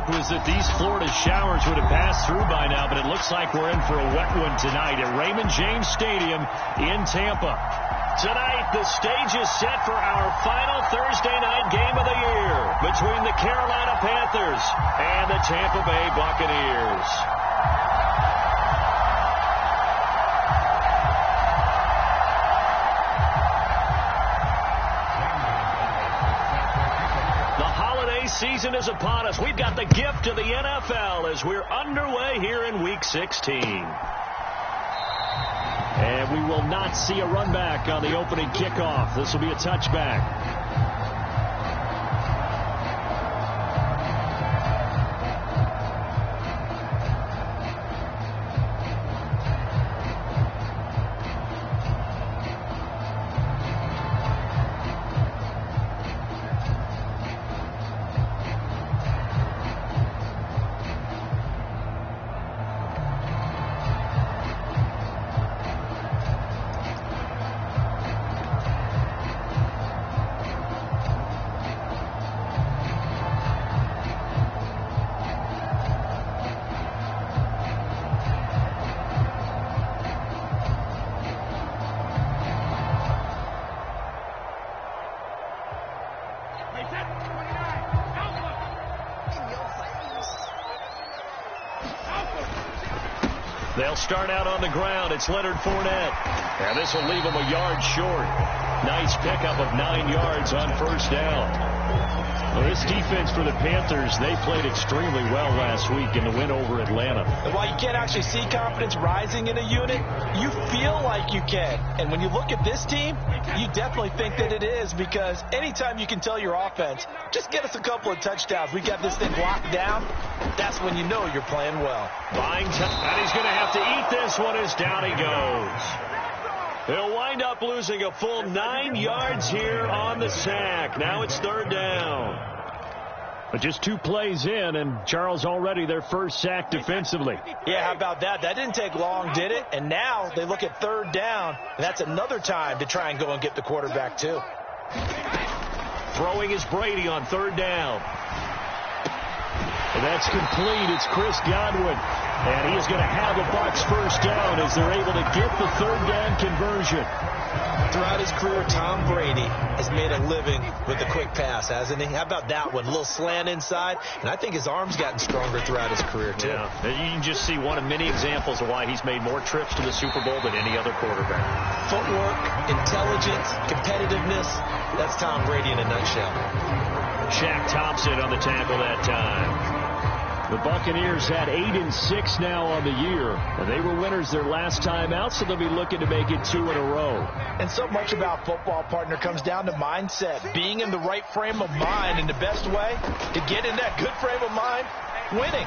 hope was that these Florida showers would have passed through by now, but it looks like we're in for a wet one tonight at Raymond James Stadium in Tampa. Tonight, the stage is set for our final Thursday night game of the year between the Carolina Panthers and the Tampa Bay Buccaneers. Season is upon us. We've got the gift of the NFL as we're underway here in Week 16. And we will not see a run back on the opening kickoff. This will be a touchback. They'll start out on the ground. It's Leonard Fournette. And this will leave him a yard short. Nice pickup of 9 yards on first down. Well, this defense for the Panthers, they played extremely well last week in the win over Atlanta. And while you can't actually see confidence rising in a unit, you feel like you can. And when you look at this team, you definitely think that it is, because anytime you can tell your offense, just get us a couple of touchdowns, we got this thing locked down, that's when you know you're playing well. Buying time, and he's going to have to eat this one as down he goes. He'll wind up losing a full 9 yards here on the sack. Now it's third down. But just 2 plays in, and Charles already their first sack defensively. Yeah, how about that? That didn't take long, did it? And now they look at third down, and that's another time to try and go and get the quarterback too. Throwing is Brady on third down. And that's complete. It's Chris Godwin. And he is going to have the Bucs first down as they're able to get the third down conversion. Throughout his career, Tom Brady has made a living with the quick pass, hasn't he? How about that one? A little slant inside. And I think his arm's gotten stronger throughout his career, too. Yeah. You can just see one of many examples of why he's made more trips to the Super Bowl than any other quarterback. Footwork, intelligence, competitiveness. That's Tom Brady in a nutshell. Shaq Thompson on the tackle that time. The Buccaneers had 8-6 now on the year. And they were winners their last time out, so they'll be looking to make it 2 in a row. And so much about football, partner, comes down to mindset. Being in the right frame of mind, and the best way to get in that good frame of mind, winning.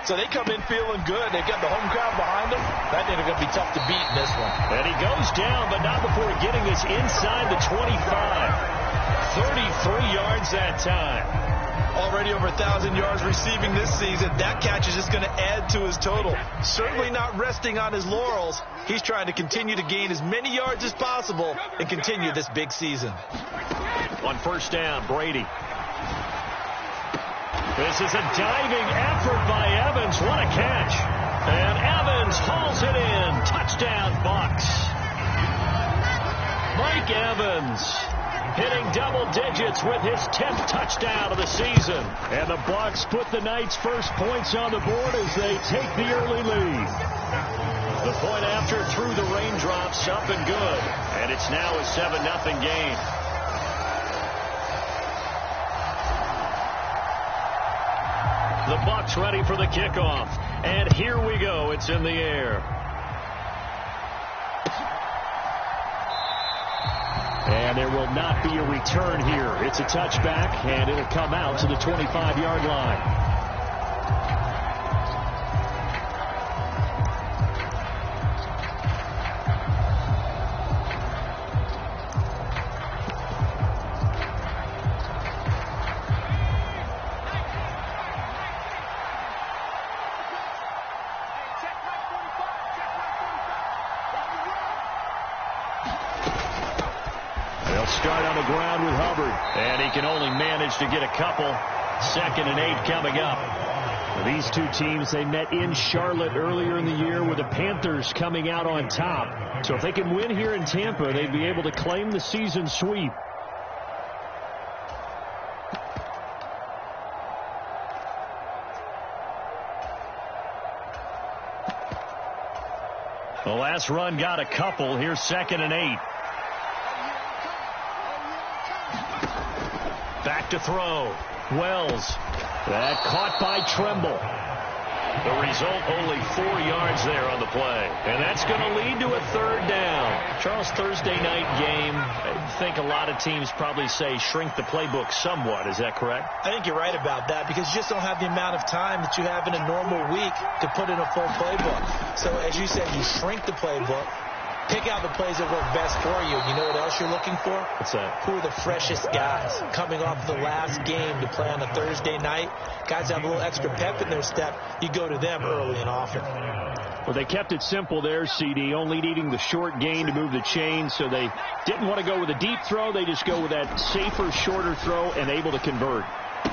So they come in feeling good. They've got the home crowd behind them. I think they're going to be tough to beat in this one. And he goes down, but not before getting this inside the 25. 33 yards that time. Already over 1,000 yards receiving this season. That catch is just going to add to his total. Certainly not resting on his laurels. He's trying to continue to gain as many yards as possible and continue this big season. On first down, Brady. This is a diving effort by Evans. What a catch. And Evans hauls it in. Touchdown, Bucs. Mike Evans hitting double digits with his 10th touchdown of the season. And the Bucs put the Knights' first points on the board as they take the early lead. The point after through the raindrops, up and good. And it's now a 7-0 game. The Bucs ready for the kickoff. And here we go. It's in the air. And there will not be a return here. It's a touchback, and it'll come out to the 25-yard line. Start on the ground with Hubbard, and he can only manage to get a couple. 2nd and 8 coming up. These two teams, they met in Charlotte earlier in the year with the Panthers coming out on top. So if they can win here in Tampa, they'd be able to claim the season sweep. The last run got a couple. Here's 2nd and 8. Back to throw. Wells. That caught by Tremble. The result, only 4 yards there on the play. And that's going to lead to a 3rd down. Charles, Thursday night game, I think a lot of teams probably say shrink the playbook somewhat. Is that correct? I think you're right about that because you just don't have the amount of time that you have in a normal week to put in a full playbook. So as you said, you shrink the playbook. Pick out the plays that work best for you. You know what else you're looking for? What's that? Who are the freshest guys coming off the last game to play on a Thursday night? Guys have a little extra pep in their step. You go to them early and often. Well, they kept it simple there, CD, only needing the short gain to move the chain, so they didn't want to go with a deep throw. They just go with that safer, shorter throw and able to convert.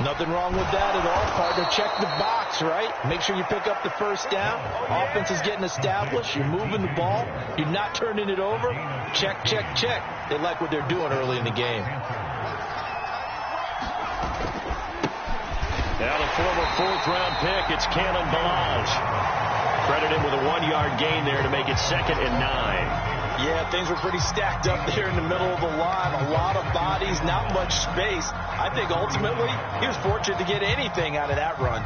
Nothing wrong with that at all, partner. Check the box, right? Make sure you pick up the 1st down. Offense is getting established. You're moving the ball. You're not turning it over. Check, check, check. They like what they're doing early in the game. Now the former 4th-round pick, it's Kalen Ballage. Credit him with a 1-yard gain there to make it 2nd and 9. Yeah, things were pretty stacked up there in the middle of the line. A lot of bodies, not much space. I think ultimately he was fortunate to get anything out of that run.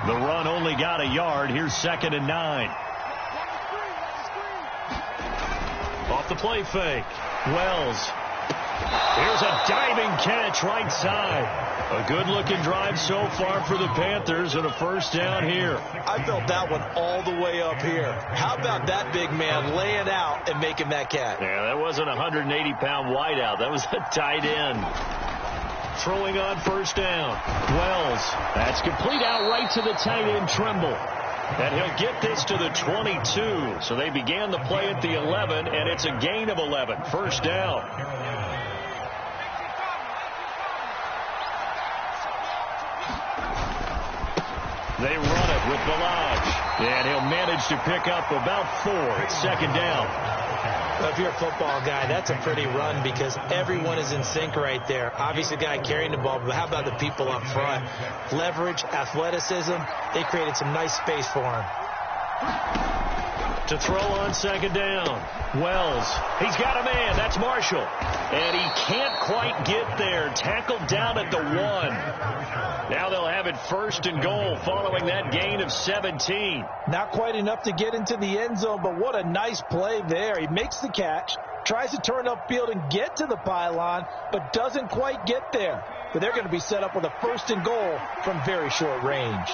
The run only got a yard. Here's 2nd and 9. Off the play fake. Wells. Here's a diving catch right side. A good-looking drive so far for the Panthers and a 1st down here. I felt that one all the way up here. How about that big man laying out and making that catch? Yeah, that wasn't a 180-pound wideout. That was a tight end. Throwing on 1st down. Wells. That's complete out right to the tight end, Tremble. And he'll get this to the 22. So they began the play at the 11, and it's a gain of 11. 1st down. They run it with Ballage, and he'll manage to pick up about 4. It's 2nd down. Well, if you're a football guy, that's a pretty run because everyone is in sync right there. Obviously, the guy carrying the ball, but how about the people up front? Leverage, athleticism, they created some nice space for him. To throw on 2nd down. Wells, he's got a man. That's Marshall. And he can't quite get there. Tackled down at the 1. Now they'll have it 1st and goal following that gain of 17. Not quite enough to get into the end zone, but what a nice play there. He makes the catch, tries to turn upfield and get to the pylon, but doesn't quite get there. But they're going to be set up with a 1st and goal from very short range.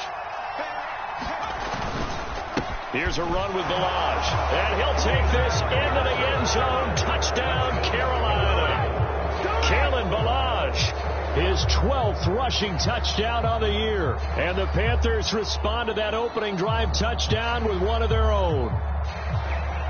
Here's a run with Ballage, and he'll take this into the end zone. Touchdown, Carolina. Kalen Ballage, his 12th rushing touchdown on the year. And the Panthers respond to that opening drive touchdown with one of their own.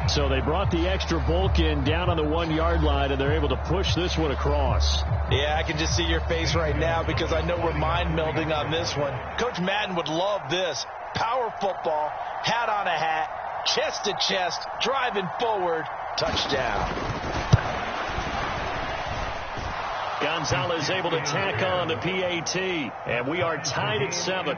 So they brought the extra bulk in down on the 1-yard line, and they're able to push this one across. Yeah, I can just see your face right now because I know we're mind melding on this one. Coach Madden would love this. Power football, hat on a hat, chest to chest, driving forward, touchdown. Gonzalez able to tack on the PAT, and we are tied at 7.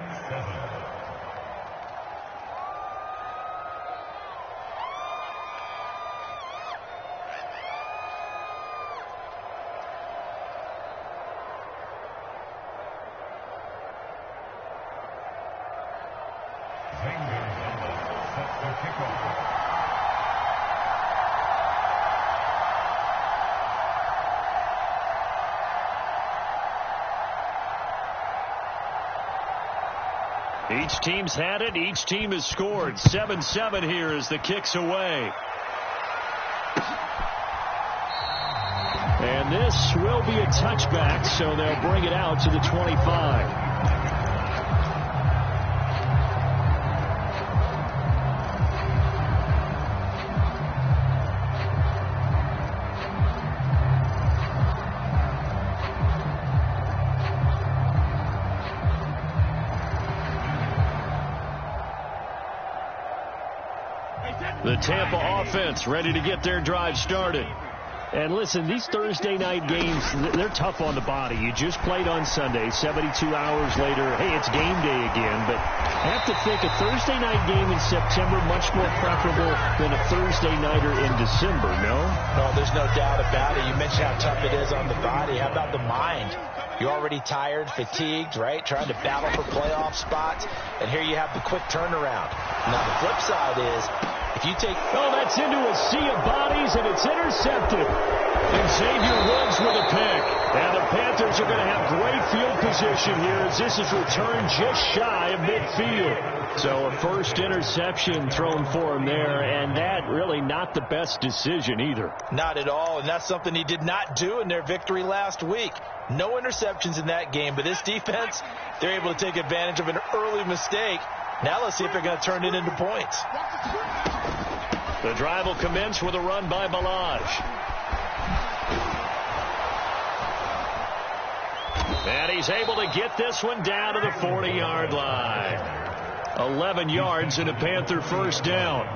Each team's had it. Each team has scored. 7-7 here as the kick's away. And this will be a touchback, so they'll bring it out to the 25. The Tampa offense ready to get their drive started. And listen, these Thursday night games, they're tough on the body. You just played on Sunday, 72 hours later, hey, it's game day again. But I have to think a Thursday night game in September much more preferable than a Thursday nighter in December, no? No, there's no doubt about it. You mentioned how tough it is on the body. How about the mind? You're already tired, fatigued, right? Trying to battle for playoff spots. And here you have the quick turnaround. Now, the flip side is, if you take... Oh, that's into a sea of bodies, and it's intercepted. And Xavier Woods with a pick. And the Panthers are going to have great field position here as this is returned just shy of midfield. So a first interception thrown for him there, and that really not the best decision either. Not at all, and that's something he did not do in their victory last week. No interceptions in that game, but this defense, they're able to take advantage of an early mistake. Now let's see if they're going to turn it into points. The drive will commence with a run by Balaj. And he's able to get this one down to the 40-yard line. 11 yards and a Panther first down.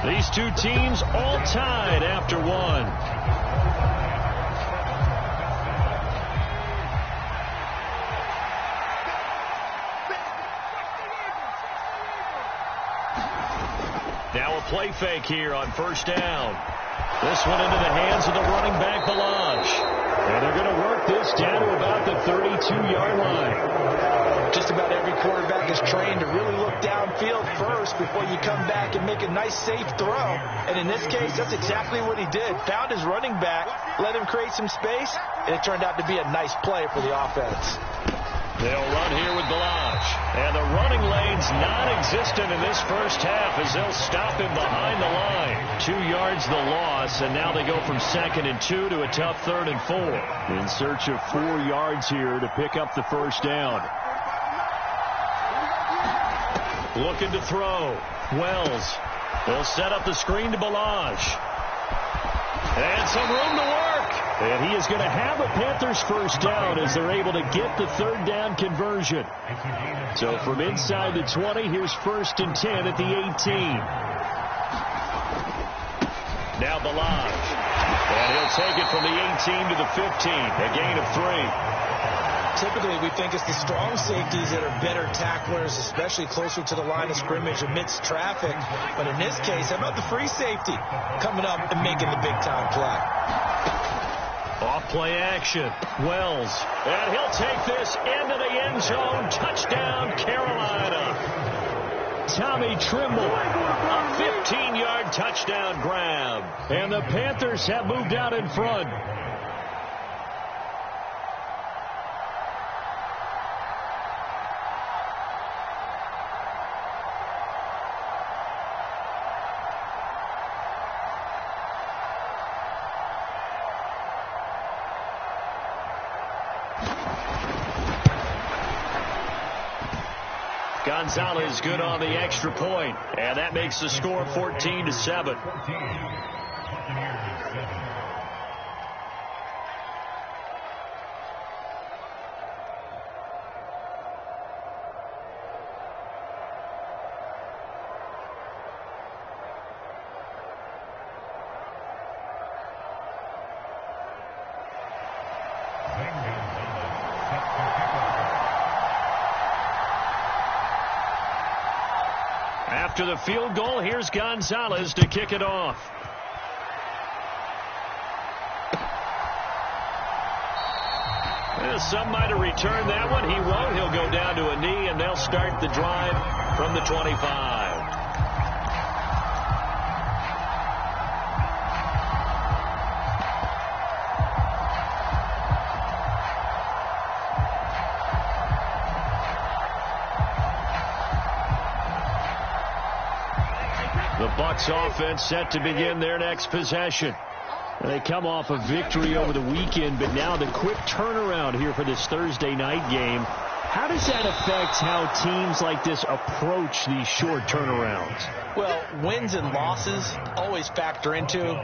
These two teams all tied after one. Now a play fake here on first down. This one into the hands of the running back, Balaj. And they're going to work this down to about the 32-yard line. Just about every quarterback is trained to really look downfield first before you come back and make a nice, safe throw. And in this case, that's exactly what he did. Found his running back, let him create some space, and it turned out to be a nice play for the offense. They'll run here with Balaj. And the running lane's non-existent in this first half as they'll stop him behind the line. 2 yards the loss, and now they go from 2nd and 2 to a tough 3rd and 4. In search of 4 yards here to pick up the first down. Looking to throw. Wells. They'll set up the screen to Balaj. And some room to work. And he is going to have a Panthers first down as they're able to get the 3rd down conversion. So from inside the 20, here's 1st and 10 at the 18. Now Balaj. And he'll take it from the 18 to the 15. A gain of 3. Typically, we think it's the strong safeties that are better tacklers, especially closer to the line of scrimmage amidst traffic. But in this case, how about the free safety coming up and making the big-time play? Off play action. Wells. And he'll take this into the end zone. Touchdown, Carolina. Tommy Trimble. A 15-yard touchdown grab. And the Panthers have moved out in front. Gonzalez good on the extra point, and that makes the score 14-7. After the field goal, here's Gonzalez to kick it off. Well, some might have returned that one. He won't. He'll go down to a knee, and they'll start the drive from the 25. The Bucs offense set to begin their next possession. They come off a victory over the weekend, but now the quick turnaround here for this Thursday night game. How does that affect how teams like this approach these short turnarounds? Well, wins and losses always factor into,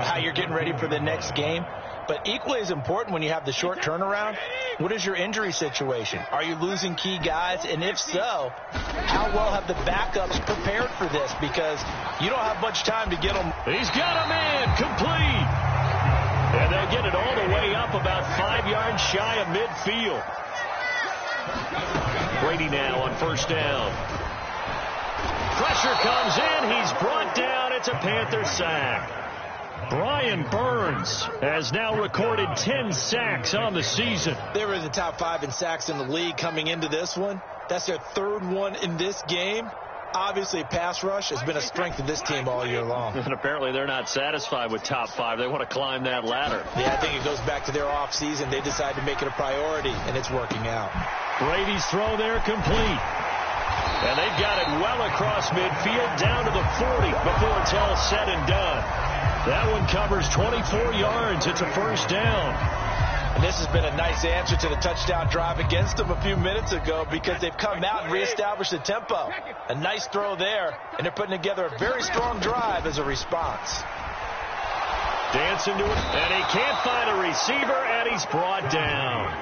how you're getting ready for the next game. But equally as important when you have the short turnaround, what is your injury situation? Are you losing key guys? And if so, how well have the backups prepared for this? Because you don't have much time to get them. He's got a man complete. And they'll get it all the way up about 5 yards shy of midfield. Brady now on first down. Pressure comes in. He's brought down. It's a Panther sack. Brian Burns has now recorded 10 sacks on the season. They were in the top 5 in sacks in the league coming into this one. That's their 3rd one in this game. Obviously, pass rush has been a strength of this team all year long. And apparently they're not satisfied with top 5. They want to climb that ladder. Yeah, I think it goes back to their offseason. They decided to make it a priority, and it's working out. Brady's throw there complete. And they've got it well across midfield down to the 40 before it's all said and done. That one covers 24 yards. It's a first down. And this has been a nice answer to the touchdown drive against them a few minutes ago because they've come out and reestablished the tempo. A nice throw there, and they're putting together a very strong drive as a response. Dancing to it, and he can't find a receiver, and he's brought down.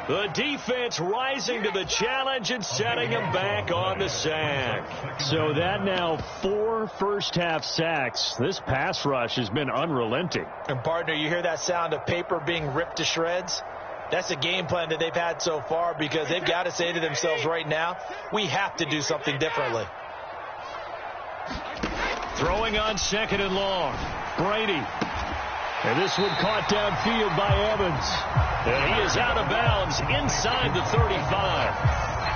The defense rising to the challenge and setting him back on the sack. So that now 4 first-half sacks. This pass rush has been unrelenting. And, partner, you hear that sound of paper being ripped to shreds? That's a game plan that they've had so far because they've got to say to themselves right now, we have to do something differently. Throwing on 2nd and long. Brady. And this one caught downfield by Evans. And he is out of bounds inside the 35.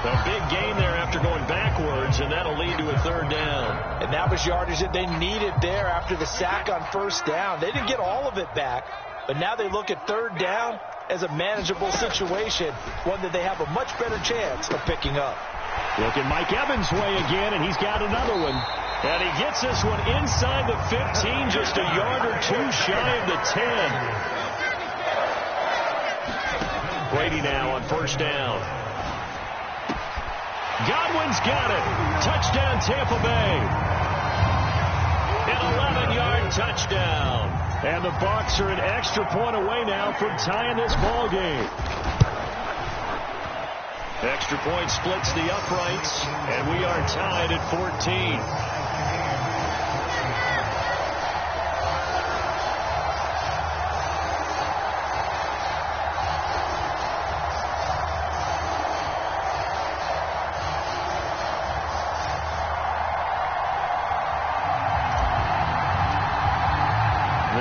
A big gain there after going backwards, and that'll lead to a 3rd down. And that was yardage that they needed there after the sack on first down. They didn't get all of it back, but now they look at 3rd down as a manageable situation, one that they have a much better chance of picking up. Look at Mike Evans' way again, and he's got another one. And he gets this one inside the 15, just a yard or 2 shy of the 10. Brady now on first down. Godwin's got it. Touchdown, Tampa Bay. An 11-yard touchdown. And the Bucs are an extra point away now from tying this ball game. Extra point splits the uprights, and we are tied at 14.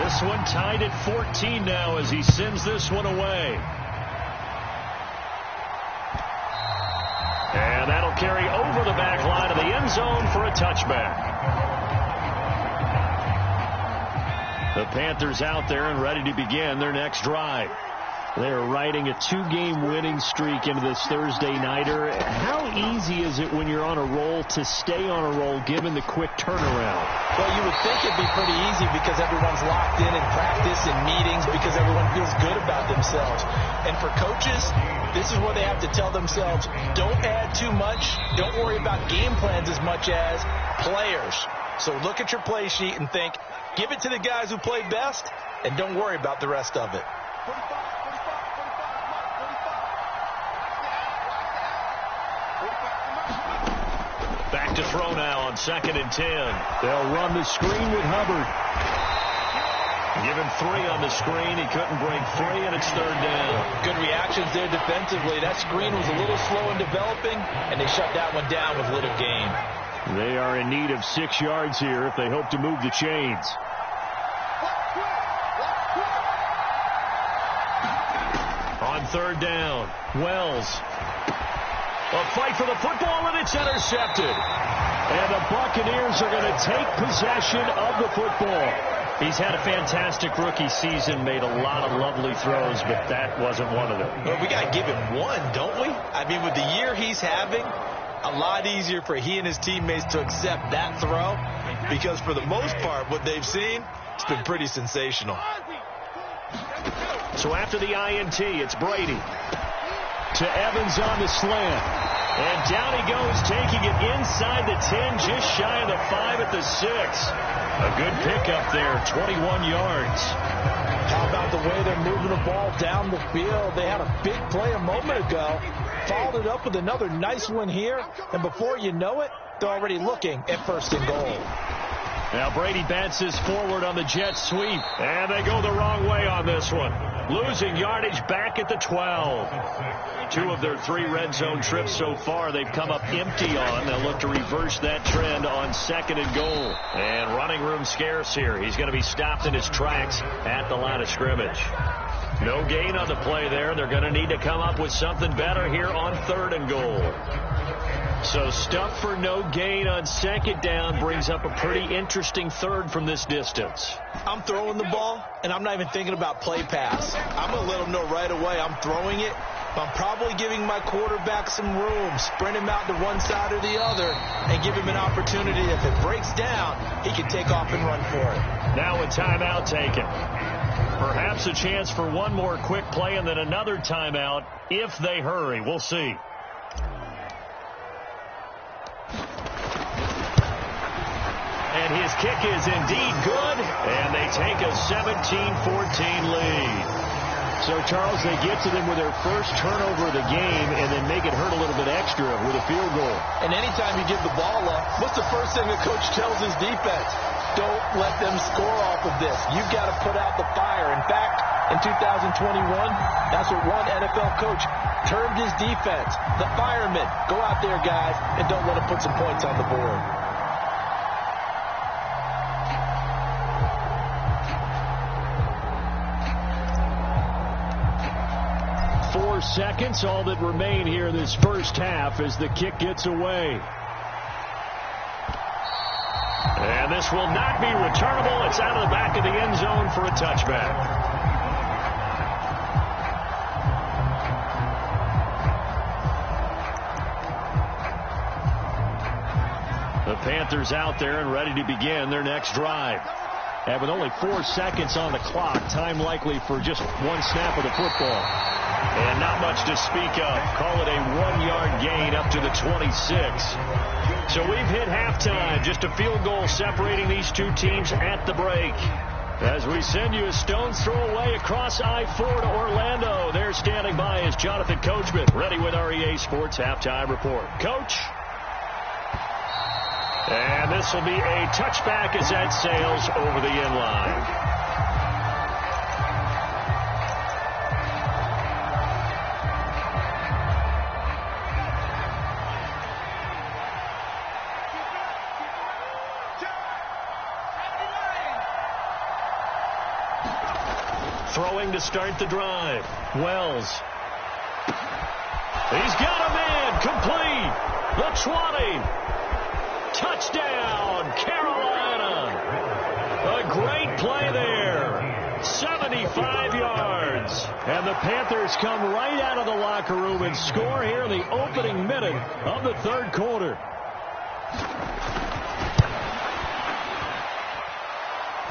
This one tied at 14 now as he sends this one away. And that'll carry over the back line of the end zone for a touchback. The Panthers out there and ready to begin their next drive. They're riding a 2-game winning streak into this Thursday nighter. How easy is it when you're on a roll to stay on a roll given the quick turnaround? Well, you would think it'd be pretty easy because everyone's locked in practice and meetings because everyone feels good about themselves. And for coaches, this is where they have to tell themselves, don't add too much. Don't worry about game plans as much as players. So look at your play sheet and think, give it to the guys who play best, and don't worry about the rest of it. Back to throw now on 2nd and 10. They'll run the screen with Hubbard. Give him 3 on the screen. He couldn't break free, and it's 3rd down. Good reactions there defensively. That screen was a little slow in developing, and they shut that one down with little gain. They are in need of 6 yards here if they hope to move the chains. On 3rd down, Wells. A fight for the football, and it's intercepted. And the Buccaneers are going to take possession of the football. He's had a fantastic rookie season, made a lot of lovely throws, but that wasn't one of them. Well, we got to give him one, don't we? I mean, with the year he's having, a lot easier for he and his teammates to accept that throw because for the most part, what they've seen, it's been pretty sensational. So after the INT, it's Brady. to Evans on the slant. And down he goes, taking it inside the 10, just shy of the 5 at the 6. A good pickup there, 21 yards. How about the way they're moving the ball down the field? They had a big play a moment ago, followed it up with another nice one here, and before you know it, they're already looking at first and goal. Now Brady bounces forward on the jet sweep, and they go the wrong way on this one. Losing yardage back at the 12. 2 of their 3 red zone trips so far they've come up empty on. They'll look to reverse that trend on 2nd and goal. And running room scarce here. He's going to be stopped in his tracks at the line of scrimmage. No gain on the play there. They're going to need to come up with something better here on 3rd and goal. So stuff for no gain on 2nd down brings up a pretty interesting 3rd from this distance. I'm throwing the ball, and I'm not even thinking about play pass. I'm going to let them know right away I'm throwing it. But I'm probably giving my quarterback some room, sprint him out to one side or the other, and give him an opportunity. If it breaks down, he can take off and run for it. Now a timeout taken. Perhaps a chance for one more quick play and then another timeout if they hurry. We'll see. And his kick is indeed good, and they take a 17-14 lead. So, Charles, they get to them with their first turnover of the game and then make it hurt a little bit extra with a field goal. And anytime you give the ball up, what's the first thing the coach tells his defense? Don't let them score off of this. You've got to put out the fire. In fact, in 2021, that's what one NFL coach termed his defense. The firemen. Go out there, guys, and don't let them put some points on the board. 4 seconds, all that remain here in this first half as the kick gets away. And this will not be returnable. It's out of the back of the end zone for a touchback. The Panthers out there and ready to begin their next drive. And with only 4 seconds on the clock, time likely for just one snap of the football. And not much to speak of. Call it a 1-yard gain up to the 26. So we've hit halftime. Just a field goal separating these two teams at the break. As we send you a stone's throw away across I-4 to Orlando. There standing by is Jonathan Coachman, ready with our EA Sports Halftime Report. Coach. And this will be a touchback as that sails over the end line. Throwing to start the drive. Wells. He's got a man. Complete. The 20. Touchdown, Carolina. A great play there. 75 yards. And the Panthers come right out of the locker room and score here in the opening minute of the 3rd quarter.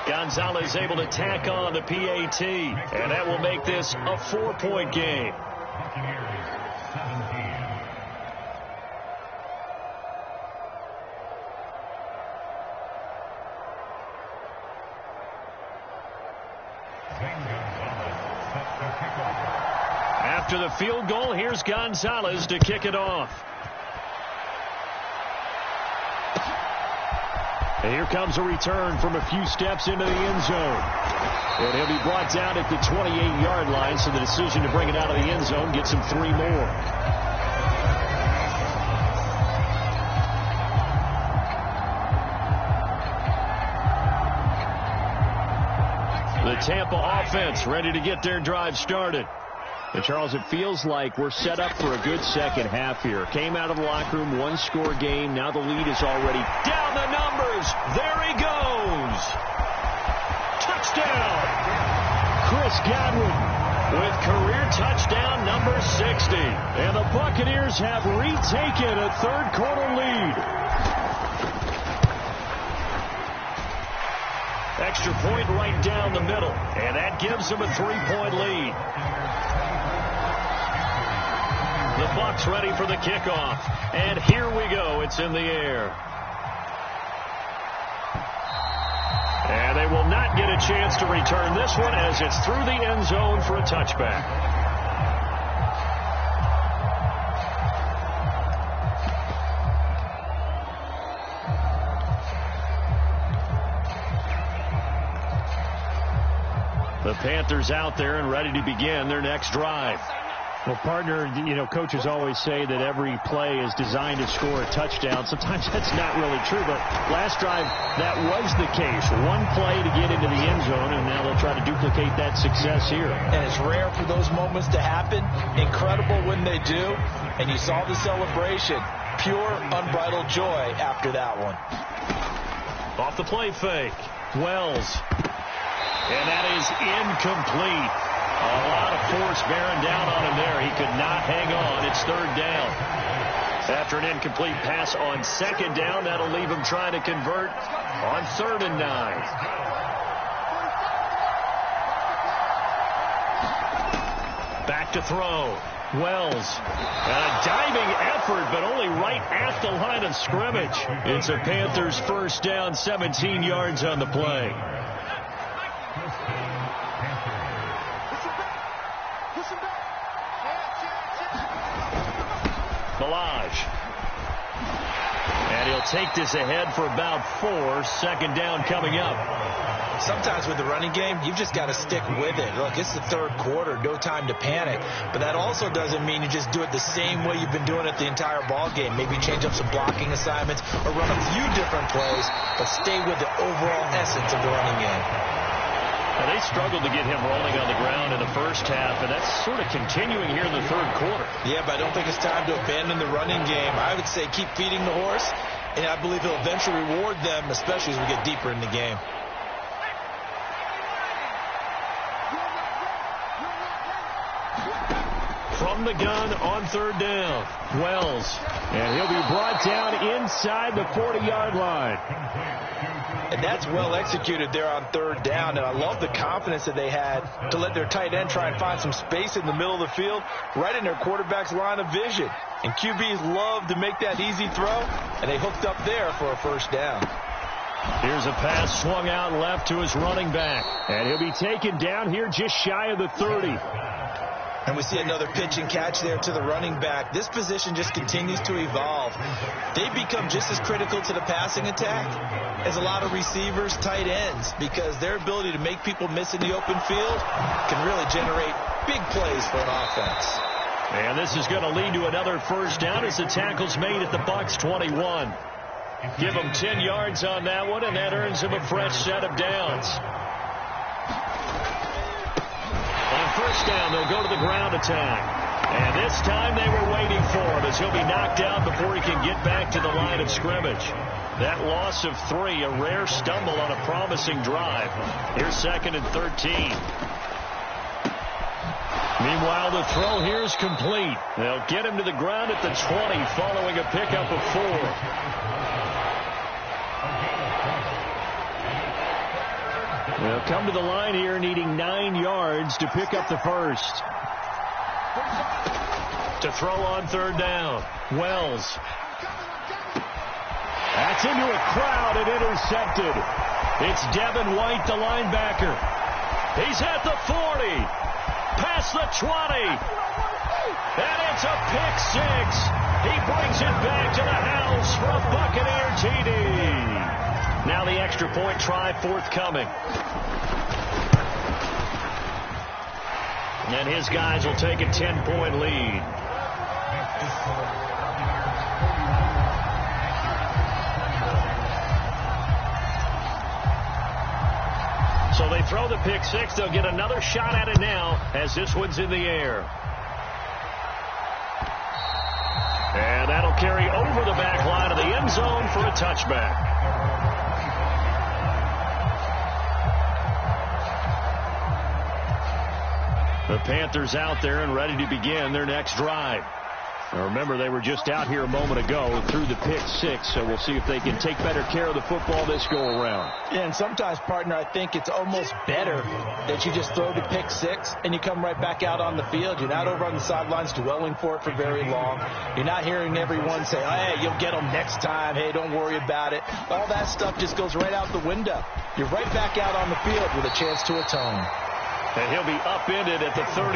Gonzalez able to tack on the PAT, and that will make this a 4-point game. After the field goal, here's Gonzalez to kick it off. And here comes a return from a few steps into the end zone. And he'll be brought down at the 28-yard line, so the decision to bring it out of the end zone gets him 3 more. The Tampa offense ready to get their drive started. And Charles, it feels like we're set up for a good second half here. Came out of the locker room, 1-score game. Now the lead is already down the numbers. There he goes. Touchdown. Chris Godwin with career touchdown number 60. And the Buccaneers have retaken a 3rd quarter lead. Extra point right down the middle. And that gives them a 3-point lead. The Bucs ready for the kickoff. And here we go. It's in the air. And they will not get a chance to return this one as it's through the end zone for a touchback. The Panthers out there and ready to begin their next drive. Well, partner, coaches always say that every play is designed to score a touchdown. Sometimes that's not really true, but last drive, that was the case. One play to get into the end zone, and now they'll try to duplicate that success here. And it's rare for those moments to happen. Incredible when they do. And you saw the celebration. Pure, unbridled joy after that one. Off the play fake. Wells. And that is incomplete. A lot of force bearing down on him there. He could not hang on. It's third down. After an incomplete pass on second down, that'll leave him trying to convert on 3rd and 9. Back to throw. Wells. A diving effort, but only right at the line of scrimmage. It's a Panthers first down, 17 yards on the play. And he'll take this ahead for about 4. Second down coming up. Sometimes with the running game, you've just got to stick with it. Look, it's the third quarter, no time to panic. But that also doesn't mean you just do it the same way you've been doing it the entire ball game. Maybe change up some blocking assignments or run a few different plays, but stay with the overall essence of the running game. Now, they struggled to get him rolling on the ground in the first half, and that's sort of continuing here in the third quarter. Yeah, but I don't think it's time to abandon the running game. I would say keep feeding the horse, and I believe he'll eventually reward them, especially as we get deeper in the game. From the gun on 3rd down, Wells. And he'll be brought down inside the 40-yard line. And that's well executed there on 3rd down. And I love the confidence that they had to let their tight end try and find some space in the middle of the field, right in their quarterback's line of vision. And QBs love to make that easy throw, and they hooked up there for a first down. Here's a pass swung out left to his running back. And he'll be taken down here just shy of the 30. And we see another pitch and catch there to the running back. This position just continues to evolve. They become just as critical to the passing attack as a lot of receivers, tight ends, because their ability to make people miss in the open field can really generate big plays for an offense. And this is going to lead to another first down as the tackle's made at the Bucs 21. Give them 10 yards on that one, and that earns them a fresh set of downs. On first down, they'll go to the ground attack. And this time they were waiting for him as he'll be knocked down before he can get back to the line of scrimmage. That loss of 3, a rare stumble on a promising drive. Here's 2nd and 13. Meanwhile, the throw here is complete. They'll get him to the ground at the 20 following a pickup of 4. They'll come to the line here needing 9 yards to pick up the first. To throw on 3rd down, Wells. That's into a crowd and intercepted. It's Devin White, the linebacker. He's at the 40. Past the 20. And it's a pick 6. He brings it back to the house for a Buccaneer TD. Now the extra point try forthcoming. And his guys will take a 10-point lead. So they throw the pick 6. They'll get another shot at it now as this one's in the air. And that'll carry over the back line of the end zone for a touchback. The Panthers out there and ready to begin their next drive. Now remember, they were just out here a moment ago through the pick six, so we'll see if they can take better care of the football this go-around. Yeah, and sometimes, partner, I think it's almost better that you just throw the pick six and you come right back out on the field. You're not over on the sidelines dwelling for it for very long. You're not hearing everyone say, oh, hey, you'll get them next time. Hey, don't worry about it. All that stuff just goes right out the window. You're right back out on the field with a chance to atone. And he'll be upended at the 33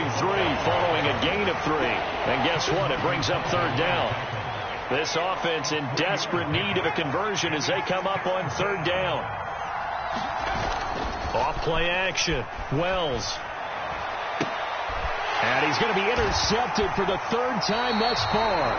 following a gain of 3. And guess what? It brings up third down. This offense in desperate need of a conversion as they come up on third down. Off play action. Wells. And he's going to be intercepted for the third time thus far.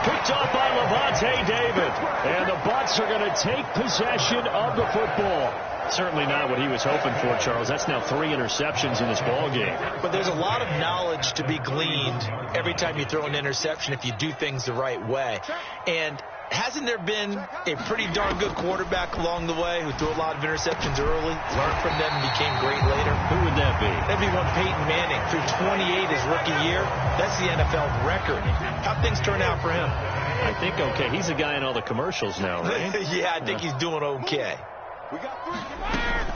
Picked off by Levante David. And the Bucs are going to take possession of the football. Certainly not what he was hoping for, Charles. That's now 3 interceptions in this ball game. But there's a lot of knowledge to be gleaned every time you throw an interception if you do things the right way. And hasn't there been a pretty darn good quarterback along the way who threw a lot of interceptions early, learned from them, and became great later? Who would that be? That'd be one Peyton Manning. Threw 28 his rookie year. That's the NFL record. How'd things turn out for him? I think okay. He's the guy in all the commercials now, right? Yeah, I think he's doing okay.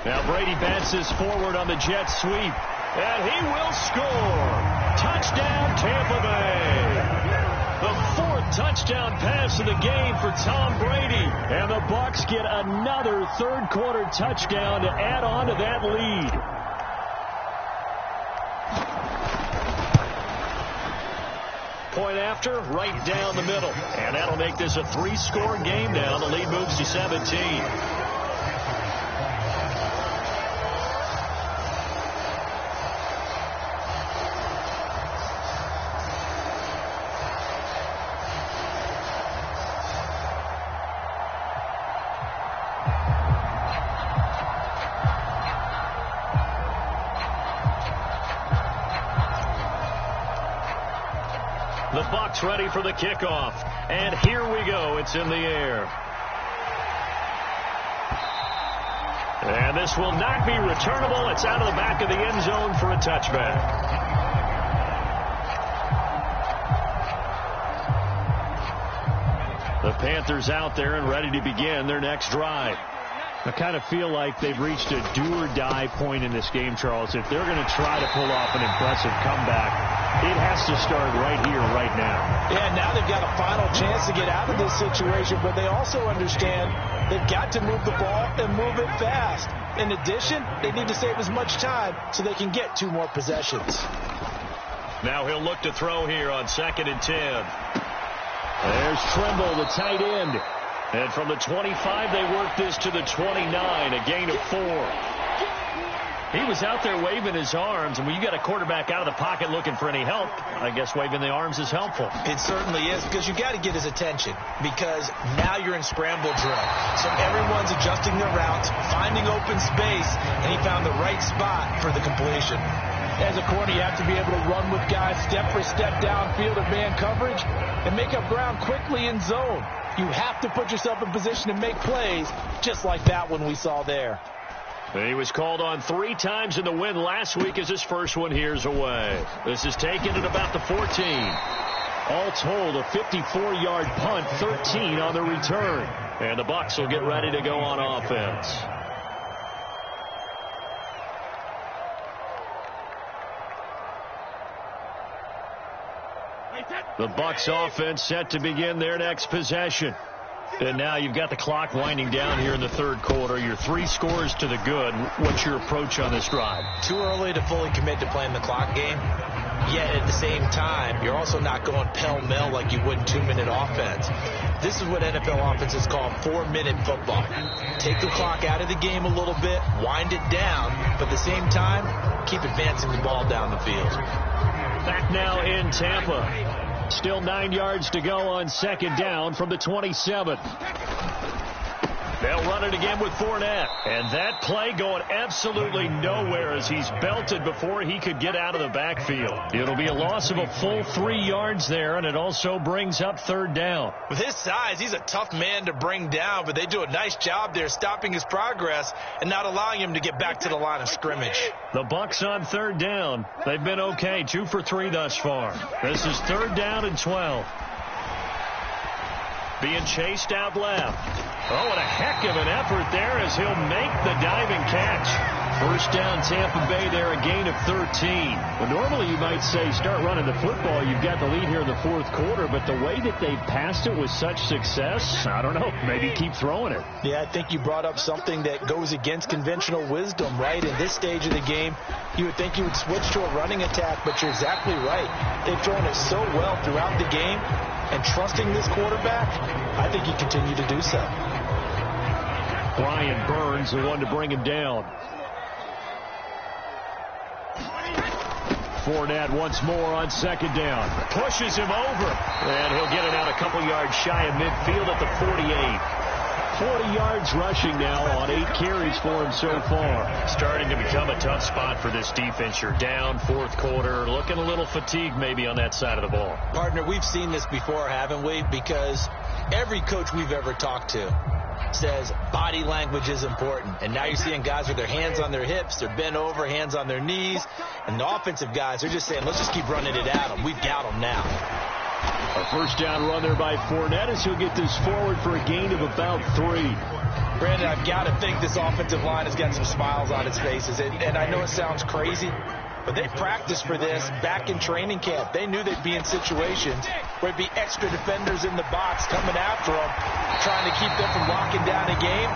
Now Brady bounces forward on the jet sweep, and he will score. Touchdown, Tampa Bay. The 4th touchdown pass of the game for Tom Brady. And the Bucs get another third-quarter touchdown to add on to that lead. Point after, right down the middle. And that'll make this a 3-score game now. The lead moves to 17. The Bucs ready for the kickoff. And here we go. It's in the air. And this will not be returnable. It's out of the back of the end zone for a touchback. The Panthers out there and ready to begin their next drive. I kind of feel like they've reached a do-or-die point in this game, Charles. If they're going to try to pull off an impressive comeback, it has to start right here, right now. Yeah, now they've got a final chance to get out of this situation, but they also understand they've got to move the ball and move it fast. In addition, they need to save as much time so they can get 2 more possessions. Now he'll look to throw here on 2nd and 10. There's Trimble, the tight end. And from the 25, they work this to the 29, a gain of 4. He was out there waving his arms, and when you got a quarterback out of the pocket looking for any help, I guess waving the arms is helpful. It certainly is, because you got to get his attention, because now you're in scramble drill. So everyone's adjusting their routes, finding open space, and he found the right spot for the completion. As a corner, you have to be able to run with guys step for step downfield of man coverage and make up ground quickly in zone. You have to put yourself in position to make plays, just like that one we saw there. And he was called on 3 times in the win last week as his first one here's away. This is taken at about the 14. All told, a 54-yard punt, 13 on the return. And the Bucs will get ready to go on offense. The Bucs offense set to begin their next possession. And now you've got the clock winding down here in the 3rd quarter. You're 3 scores to the good. What's your approach on this drive? Too early to fully commit to playing the clock game. Yet at the same time, you're also not going pell-mell like you would in 2-minute offense. This is what NFL offenses call 4-minute football. Take the clock out of the game a little bit, wind it down, but at the same time, keep advancing the ball down the field. Back now in Tampa. Still 9 yards to go on 2nd down from the 27. They'll run it again with Fournette. And that play going absolutely nowhere as he's belted before he could get out of the backfield. It'll be a loss of a full 3 yards there, and it also brings up third down. With his size, he's a tough man to bring down, but they do a nice job there stopping his progress and not allowing him to get back to the line of scrimmage. The Bucs on third down. They've been okay, 2 for 3 thus far. This is third down and 12. Being chased out left. Oh, and a heck of an effort there as he'll make the diving catch. First down, Tampa Bay there, a gain of 13. Well, normally you might say start running the football. You've got the lead here in the fourth quarter, but the way that they passed it with such success, I don't know, maybe keep throwing it. Yeah, I think you brought up something that goes against conventional wisdom, right? In this stage of the game, you would think you would switch to a running attack, but you're exactly right. They've thrown it so well throughout the game, and trusting this quarterback, I think you continue to do so. Brian Burns, the one to bring him down. Fournette once more on second down. Pushes him over. And he'll get it out a couple yards shy of midfield at the 48. 40 yards rushing now on 8 carries for him so far. Starting to become a tough spot for this defense. You're down fourth quarter, looking a little fatigued maybe on that side of the ball. Partner, we've seen this before, haven't we? Because every coach we've ever talked to says body language is important. And now you're seeing guys with their hands on their hips, they're bent over, hands on their knees. And the offensive guys are just saying, let's just keep running it at them. We've got them now. A first down run there by Fournette as he'll get this forward for a gain of about 3. Brandon, I've got to think this offensive line has got some smiles on its faces. And I know it sounds crazy, but they practiced for this back in training camp. They knew they'd be in situations where there'd be extra defenders in the box coming after them, trying to keep them from locking down a game.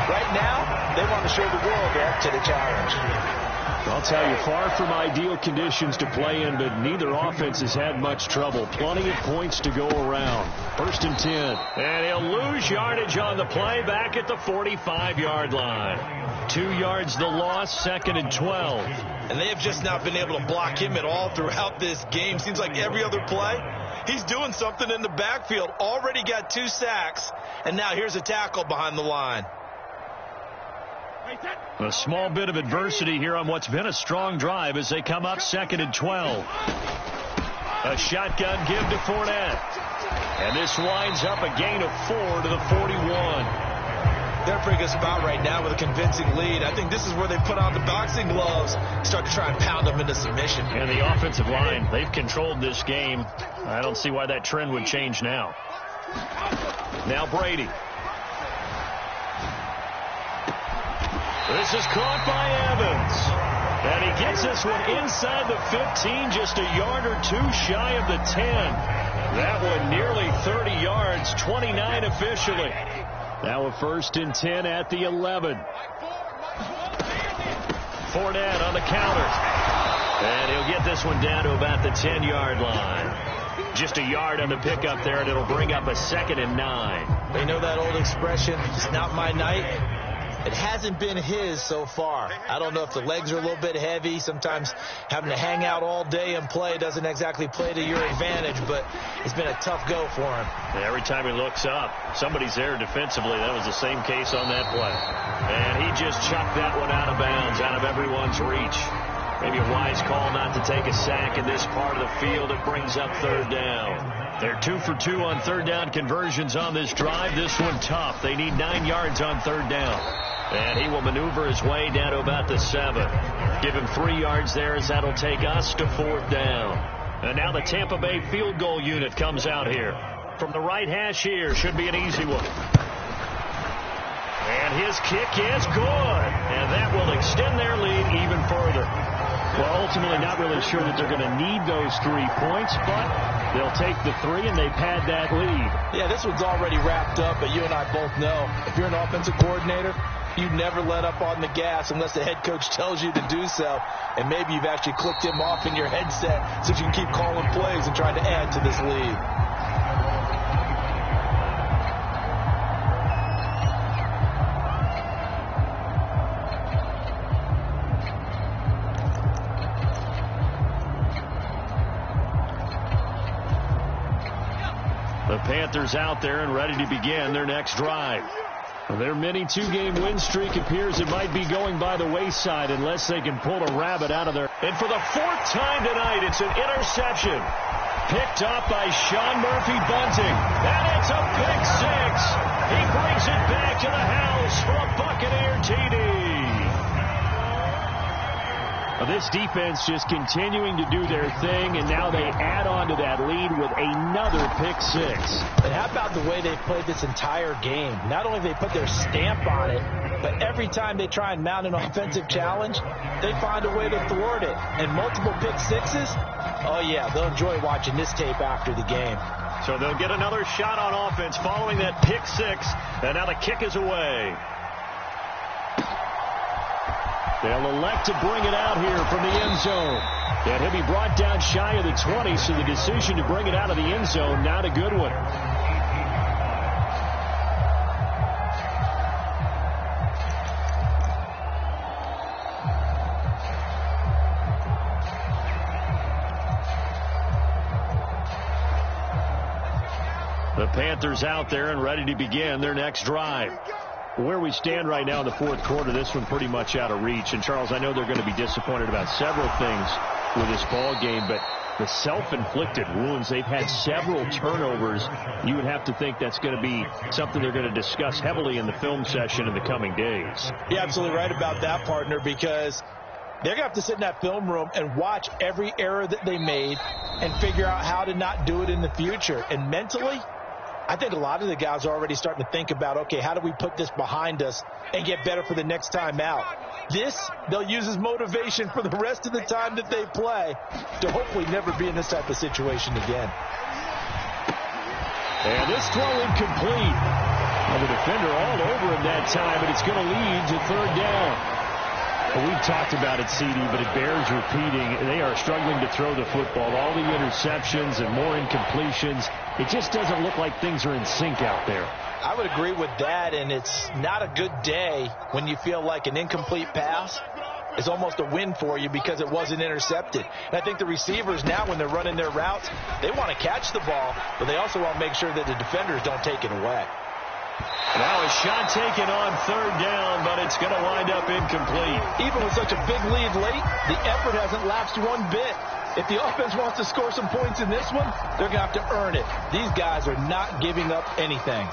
Right now, they want to show the world they're up to the challenge. I'll tell you, far from ideal conditions to play in, but neither offense has had much trouble. Plenty of points to go around. First and 10. And he'll lose yardage on the play back at the 45-yard line. 2 yards the loss, second and 12. And they have just not been able to block him at all throughout this game. Seems like every other play, he's doing something in the backfield. Already got 2 sacks, and now here's a tackle behind the line. A small bit of adversity here on what's been a strong drive as they come up second and 12. A shotgun give to Fournette. And this winds up a gain of 4 to the 41. They're a pretty good spot right now with a convincing lead. I think this is where they put on the boxing gloves, start to try and pound them into submission. And the offensive line, they've controlled this game. I don't see why that trend would change now. Now Brady. This is caught by Evans. And he gets this one inside the 15, just a yard or 2 shy of the 10. That one nearly 30 yards, 29 officially. Now a first and 10 at the 11. Fournette on the counter. And he'll get this one down to about the 10-yard line. Just a yard on the pickup there, and it'll bring up a second and 9. They know that old expression, it's not my night. It hasn't been his so far. I don't know if the legs are a little bit heavy. Sometimes having to hang out all day and play doesn't exactly play to your advantage, but it's been a tough go for him. Every time he looks up, somebody's there defensively. That was the same case on that play. And he just chucked that one out of bounds, out of everyone's reach. Maybe a wise call not to take a sack in this part of the field. It brings up third down. They're 2 for 2 on third down conversions on this drive. This one tough. They need 9 yards on third down. And he will maneuver his way down to about the 7. Give him 3 yards there as that'll take us to fourth down. And now the Tampa Bay field goal unit comes out here. From the right hash here, should be an easy one. And his kick is good. And that will extend their lead even further. Well, ultimately not really sure that they're going to need those 3 points, but they'll take the 3 and they've had that lead. Yeah, this one's already wrapped up, but you and I both know if you're an offensive coordinator, you never let up on the gas unless the head coach tells you to do so. And maybe you've actually clicked him off in your headset so you can keep calling plays and trying to add to this lead. The Panthers out there and ready to begin their next drive. Well, their mini two-game win streak appears it might be going by the wayside unless they can pull a rabbit out of there. And for the fourth time tonight, it's an interception. Picked up by Sean Murphy-Bunting. And it's a pick six. He brings it back to the house for a Buccaneer TD. Well, this defense just continuing to do their thing, and now they add on to that lead with another pick six. And how about the way they played this entire game? Not only they put their stamp on it, but every time they try and mount an offensive challenge, they find a way to thwart it. And multiple pick sixes, oh yeah, they'll enjoy watching this tape after the game. So they'll get another shot on offense following that pick six, and now the kick is away. They'll elect to bring it out here from the end zone. And he'll be brought down shy of the 20, so the decision to bring it out of the end zone, not a good one. The Panthers out there and ready to begin their next drive. Where we stand right now in the fourth quarter, this one pretty much out of reach. And, Charles, I know they're going to be disappointed about several things with this ball game, but the self-inflicted wounds, they've had several turnovers. You would have to think that's going to be something they're going to discuss heavily in the film session in the coming days. You're absolutely right about that, partner, because they're going to have to sit in that film room and watch every error that they made and figure out how to not do it in the future. And mentally, I think a lot of the guys are already starting to think about, okay, how do we put this behind us and get better for the next time out? This, they'll use as motivation for the rest of the time that they play to hopefully never be in this type of situation again. And this throw incomplete. Well, the defender all over him that time, but it's going to lead to third down. Well, we've talked about it, CD, but it bears repeating. They are struggling to throw the football. All the interceptions and more incompletions. It just doesn't look like things are in sync out there. I would agree with that, and it's not a good day when you feel like an incomplete pass is almost a win for you because it wasn't intercepted. And I think the receivers now, when they're running their routes, they want to catch the ball, but they also want to make sure that the defenders don't take it away. Now a shot taken on third down, but it's going to wind up incomplete. Even with such a big lead late, the effort hasn't lapsed one bit. If the offense wants to score some points in this one, they're going to have to earn it. These guys are not giving up anything.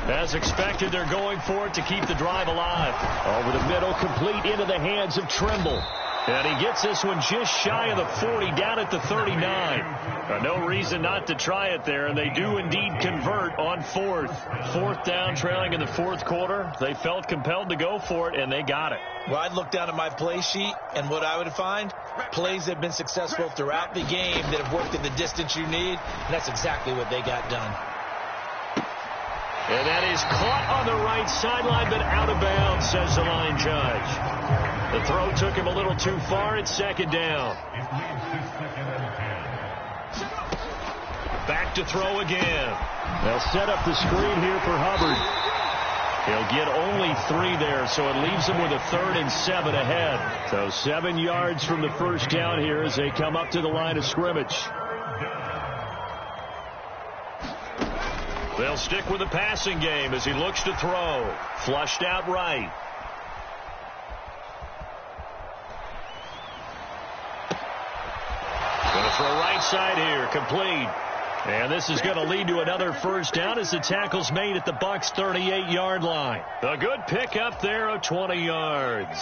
As expected, they're going for it to keep the drive alive. Over the middle, complete into the hands of Trimble. And he gets this one just shy of the 40, down at the 39. No reason not to try it there, and they do indeed convert on fourth. Fourth down, trailing in the fourth quarter. They felt compelled to go for it, and they got it. Well, I'd look down at my play sheet, and what I would find, plays that have been successful throughout the game that have worked at the distance you need, and that's exactly what they got done. And that is caught on the right sideline, but out of bounds, says the line judge. The throw took him a little too far. It's second down. Back to throw again. They'll set up the screen here for Hubbard. He'll get only 3 there, so it leaves him with a 3rd and 7 ahead. So 7 yards from the first down here as they come up to the line of scrimmage. They'll stick with the passing game as he looks to throw. Flushed out right. Going to throw right side here. Complete. And this is going to lead to another first down as the tackle's made at the Bucs' 38-yard line. A good pickup there of 20 yards.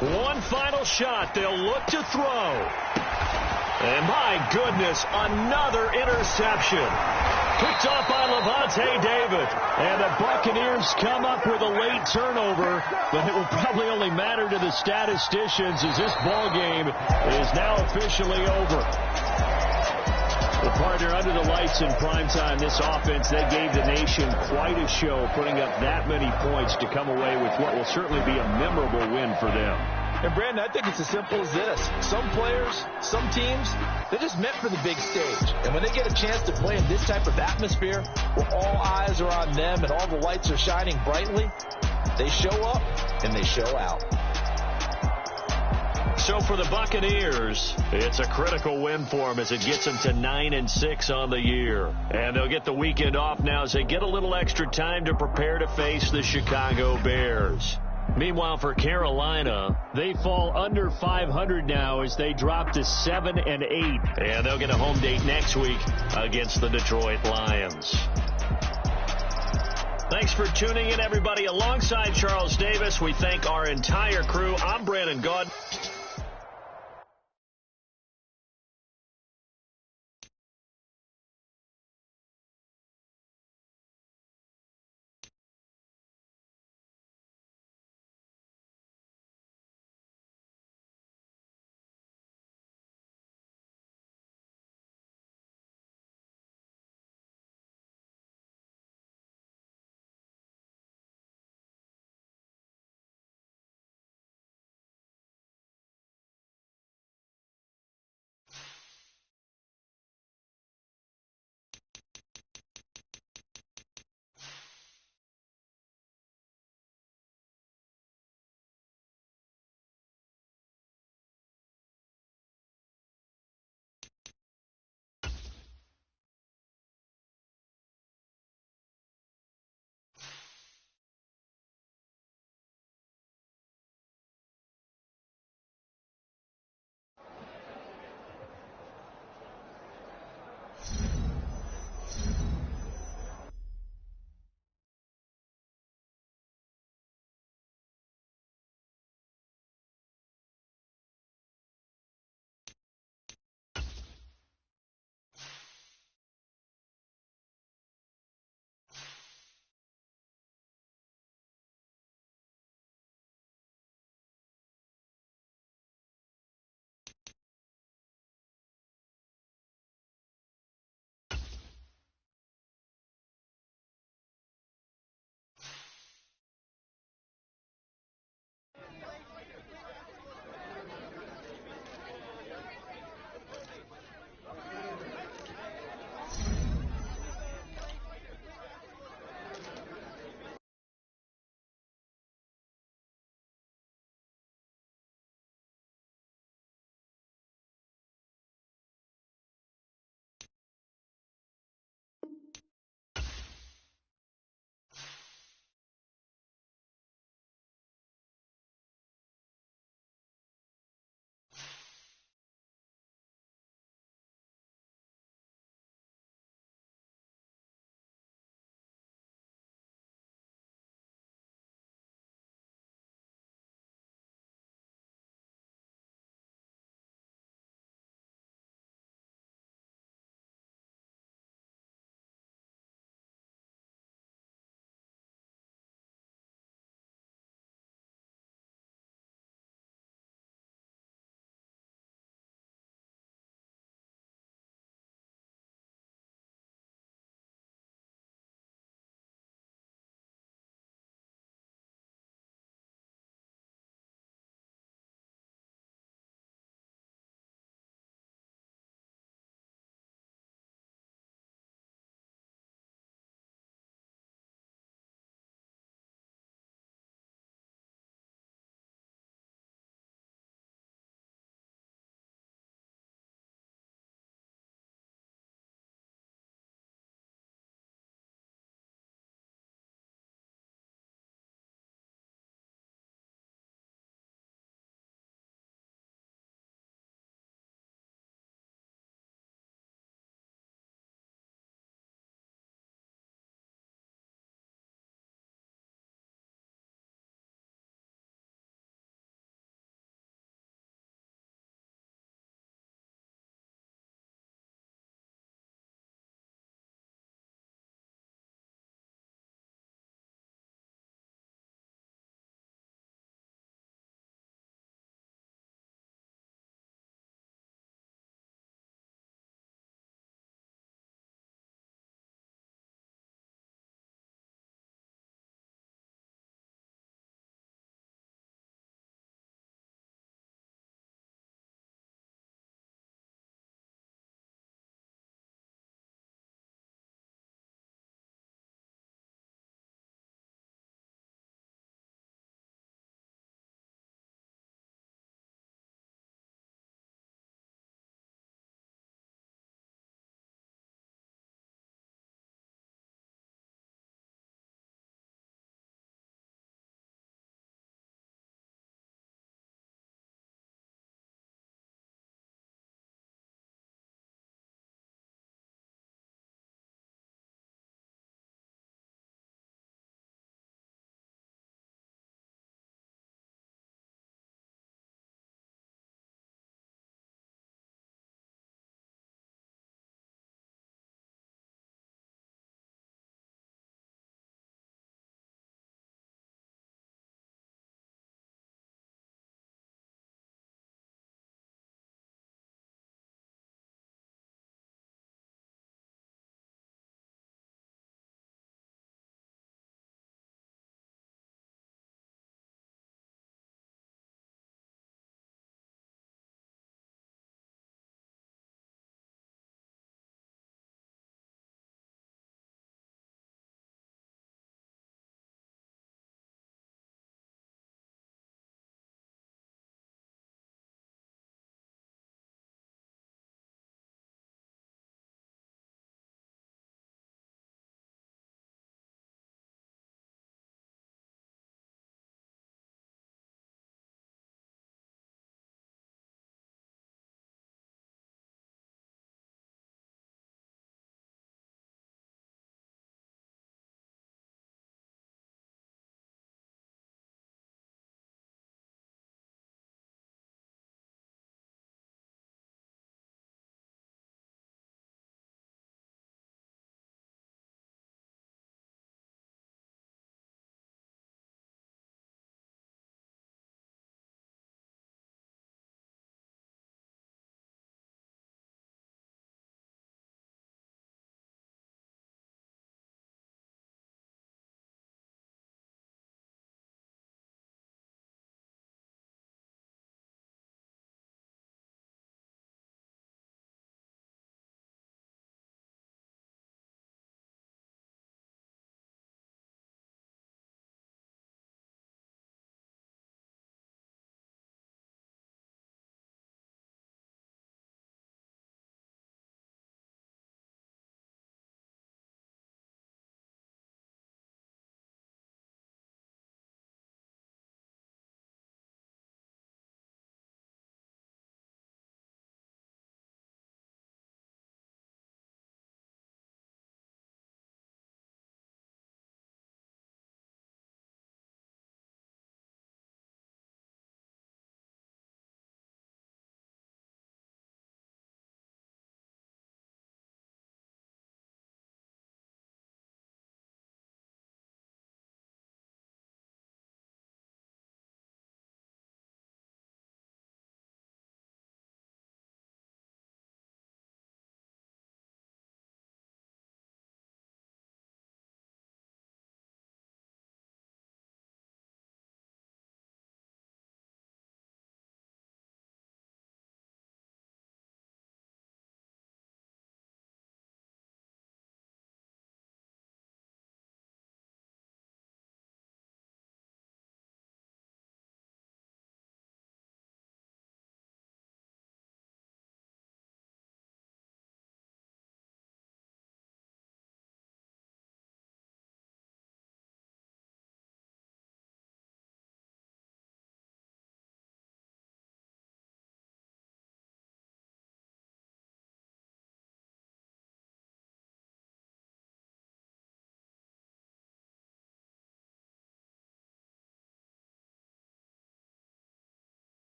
One final shot. They'll look to throw. And my goodness, another interception. Picked off by Levante David. And the Buccaneers come up with a late turnover, but it will probably only matter to the statisticians as this ball game is now officially over. The partner, under the lights in primetime, this offense, they gave the nation quite a show, putting up that many points to come away with what will certainly be a memorable win for them. And, Brandon, I think it's as simple as this. Some players, some teams, they're just meant for the big stage. And when they get a chance to play in this type of atmosphere where all eyes are on them and all the lights are shining brightly, They show up, and they show out. So for the Buccaneers, it's a critical win for them as it gets them to 9-6 on the year. And they'll get the weekend off now as they get a little extra time to prepare to face the Chicago Bears. Meanwhile, for Carolina, they fall under 500 now as they drop to 7-8. And they'll get a home date next week against the Detroit Lions. Thanks for tuning in, everybody. Alongside Charles Davis, we thank our entire crew. I'm Brandon Gaud.